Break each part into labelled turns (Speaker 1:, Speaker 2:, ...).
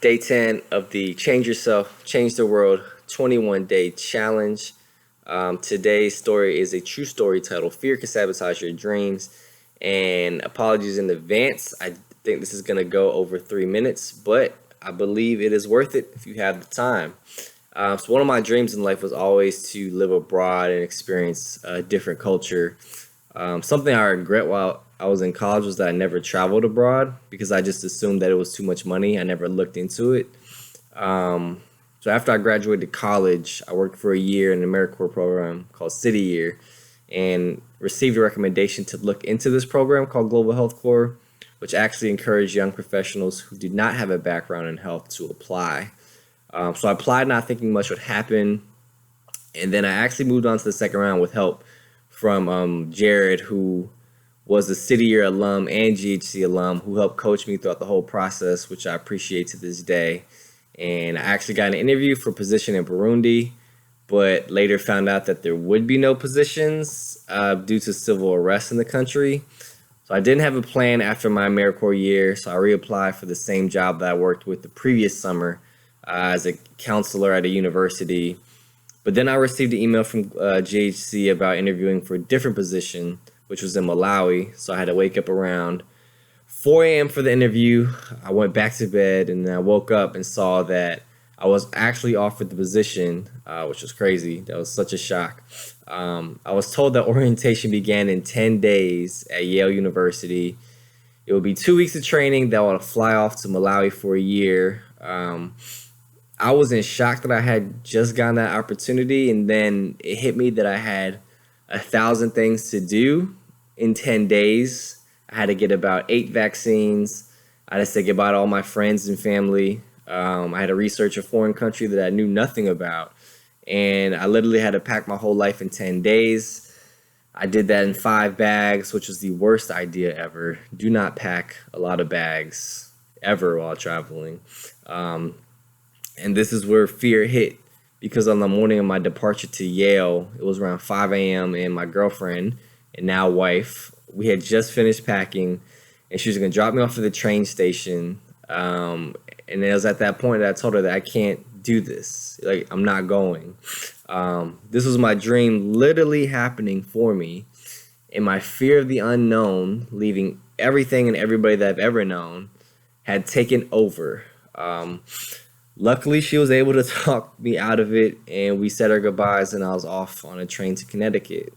Speaker 1: Day 10 of the Change Yourself, Change the World 21-Day Challenge. Today's story is a true story titled Fear Can Sabotage Your Dreams. And apologies in advance. I think this is going to go over 3 minutes, but I believe it is worth it if you have the time. So one of my dreams in life was always to live abroad and experience a different culture. Something I regret while I was in college was that I never traveled abroad because I just assumed that it was too much money. I never looked into it. So after I graduated college, I worked for a year in an AmeriCorps program called City Year and received a recommendation to look into this program called Global Health Corps, which actually encouraged young professionals who did not have a background in health to apply. So I applied not thinking much would happen. And then I actually moved on to the second round with help from Jared, who was a City Year alum and GHC alum, who helped coach me throughout the whole process, which I appreciate to this day. And I actually got an interview for a position in Burundi, but later found out that there would be no positions due to civil unrest in the country. So I didn't have a plan after my AmeriCorps year, so I reapplied for the same job that I worked with the previous summer as a counselor at a university. But then I received an email from GHC about interviewing for a different position, which was in Malawi. So I had to wake up around 4 a.m. for the interview. I went back to bed and then I woke up and saw that I was actually offered the position, which was crazy. That was such a shock. I was told that orientation began in 10 days at Yale University. It would be 2 weeks of training that I would fly off to Malawi for a year. I was in shock that I had just gotten that opportunity, and then it hit me that I had 1,000 things to do in 10 days. I had to get about 8 vaccines. I had to say goodbye to all my friends and family. I had to research a foreign country that I knew nothing about, and I literally had to pack my whole life in 10 days. I did that in 5 bags, which was the worst idea ever. Do not pack a lot of bags ever while traveling. And this is where fear hit, because on the morning of my departure to Yale, it was around 5 a.m. and my girlfriend and now wife, we had just finished packing and she was going to drop me off at the train station. And it was at that point that I told her that I can't do this. Like, I'm not going. This was my dream literally happening for me, and my fear of the unknown, leaving everything and everybody that I've ever known, had taken over. Luckily, she was able to talk me out of it, and we said our goodbyes, and I was off on a train to Connecticut.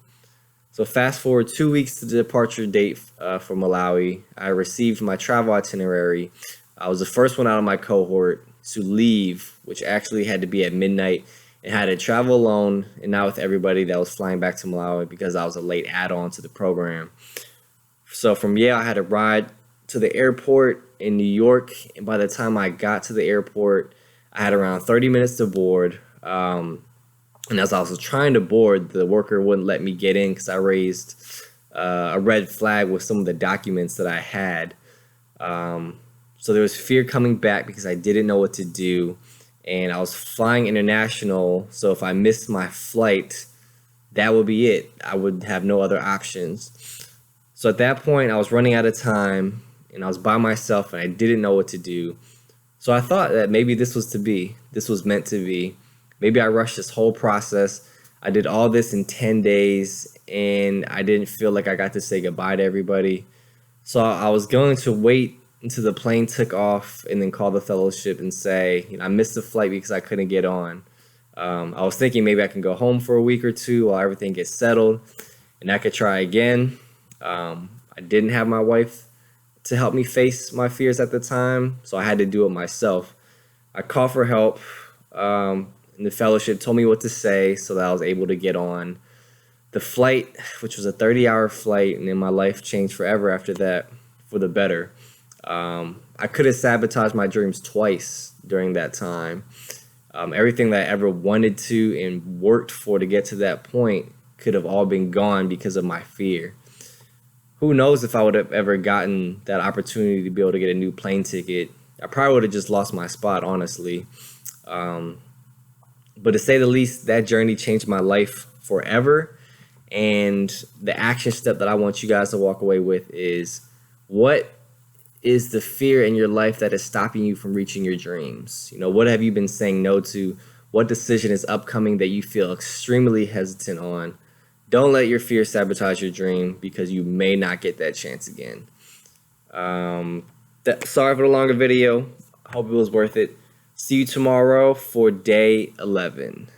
Speaker 1: So fast forward 2 weeks to the departure date for Malawi. I received my travel itinerary. I was the first one out of my cohort to leave, which actually had to be at midnight, and had to travel alone and not with everybody that was flying back to Malawi because I was a late add-on to the program. So from Yale, I had to ride to the airport in New York, and by the time I got to the airport, I had around 30 minutes to board, and as I was trying to board, the worker wouldn't let me get in because I raised a red flag with some of the documents that I had. So there was fear coming back because I didn't know what to do, and I was flying international, so if I missed my flight, that would be it. I would have no other options. So at that point, I was running out of time, and I was by myself, and I didn't know what to do. So I thought that maybe this was to be. This was meant to be. Maybe I rushed this whole process. I did all this in 10 days, and I didn't feel like I got to say goodbye to everybody. So I was going to wait until the plane took off and then call the fellowship and say, I missed the flight because I couldn't get on. I was thinking maybe I can go home for a week or two while everything gets settled, and I could try again. I didn't have my wife to help me face my fears at the time, so I had to do it myself. I called for help, and the fellowship told me what to say so that I was able to get on the flight, which was a 30-hour flight, and then my life changed forever after that for the better. I could have sabotaged my dreams twice during that time. Everything that I ever wanted to and worked for to get to that point could have all been gone because of my fear. Who knows if I would have ever gotten that opportunity to be able to get a new plane ticket. I probably would have just lost my spot, honestly. But to say the least, that journey changed my life forever. And the action step that I want you guys to walk away with is, what is the fear in your life that is stopping you from reaching your dreams? You know, what have you been saying no to? What decision is upcoming that you feel extremely hesitant on? Don't let your fear sabotage your dream, because you may not get that chance again. Sorry for the longer video. Hope it was worth it. See you tomorrow for day 11.